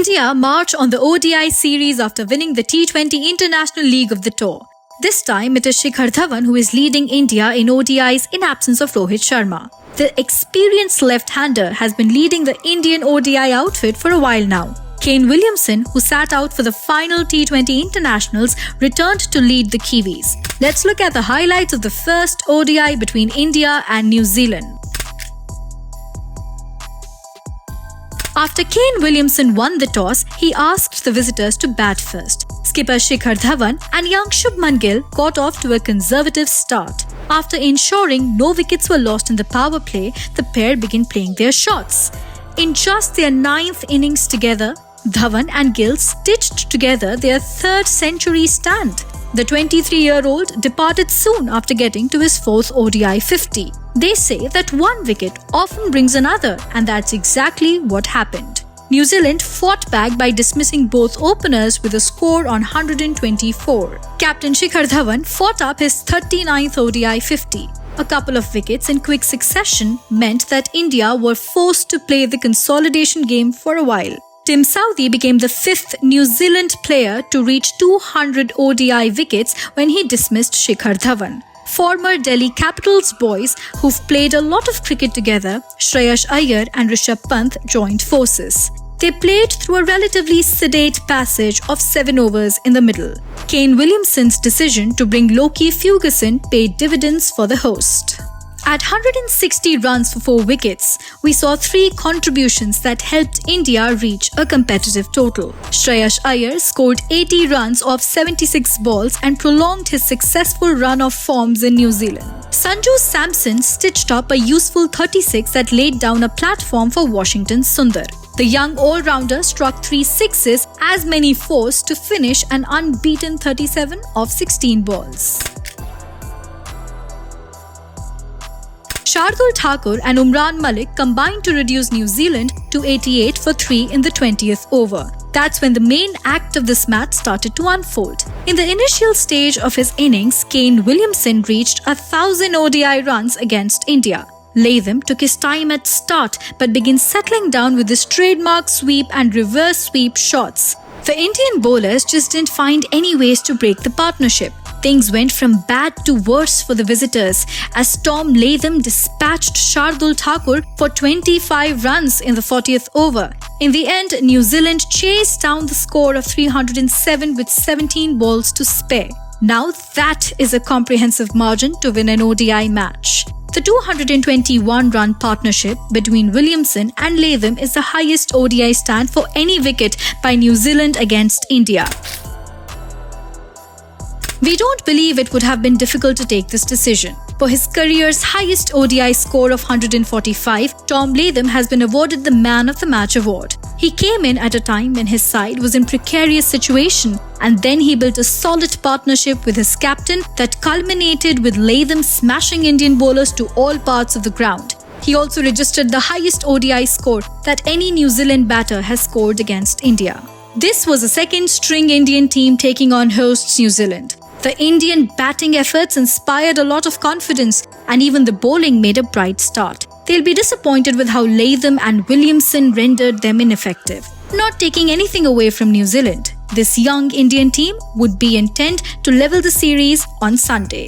India march on the ODI series after winning the T20 International League of the Tour. This time it is Shikhar Dhawan who is leading India in ODIs in absence of Rohit Sharma. The experienced left-hander has been leading the Indian ODI outfit for a while now. Kane Williamson, who sat out for the final T20 internationals, returned to lead the Kiwis. Let's look at the highlights of the first ODI between India and New Zealand. After Kane Williamson won the toss, he asked the visitors to bat first. Skipper Shikhar Dhawan and young Shubman Gill got off to a conservative start. After ensuring no wickets were lost in the power play, the pair began playing their shots. In just their 9th innings together, Dhawan and Gill stitched together their 3rd century stand. The 23-year-old departed soon after getting to his 4th ODI 50. They say that one wicket often brings another, and that's exactly what happened. New Zealand fought back by dismissing both openers with a score on 124. Captain Shikhar Dhawan fought up his 39th ODI 50. A couple of wickets in quick succession meant that India were forced to play the consolidation game for a while. Tim Southee became the 5th New Zealand player to reach 200 ODI wickets when he dismissed Shikhar Dhawan. Former Delhi Capitals boys who've played a lot of cricket together, Shreyas Iyer and Rishabh Pant, joined forces. They played through a relatively sedate passage of 7 overs in the middle. Kane Williamson's decision to bring Loki Ferguson paid dividends for the host. At 160 runs for 4 wickets, we saw 3 contributions that helped India reach a competitive total. Shreyas Iyer scored 80 runs off 76 balls and prolonged his successful run of forms in New Zealand. Sanju Samson stitched up a useful 36 that laid down a platform for Washington's Sundar. The young all-rounder struck 3 sixes, as many 4s to finish an unbeaten 37 off 16 balls. Shardul Thakur and Umran Malik combined to reduce New Zealand to 88 for 3 in the 20th over. That's when the main act of this match started to unfold. In the initial stage of his innings, Kane Williamson reached 1,000 ODI runs against India. Latham took his time at start but began settling down with his trademark sweep and reverse sweep shots. The Indian bowlers just didn't find any ways to break the partnership. Things went from bad to worse for the visitors as Tom Latham dispatched Shardul Thakur for 25 runs in the 40th over. In the end, New Zealand chased down the score of 307 with 17 balls to spare. Now that is a comprehensive margin to win an ODI match. The 221-run partnership between Williamson and Latham is the highest ODI stand for any wicket by New Zealand against India. We don't believe it would have been difficult to take this decision. For his career's highest ODI score of 145, Tom Latham has been awarded the Man of the Match award. He came in at a time when his side was in precarious situation, and then he built a solid partnership with his captain that culminated with Latham smashing Indian bowlers to all parts of the ground. He also registered the highest ODI score that any New Zealand batter has scored against India. This was a second-string Indian team taking on hosts New Zealand. The Indian batting efforts inspired a lot of confidence, and even the bowling made a bright start. They'll be disappointed with how Latham and Williamson rendered them ineffective. Not taking anything away from New Zealand, this young Indian team would be intent to level the series on Sunday.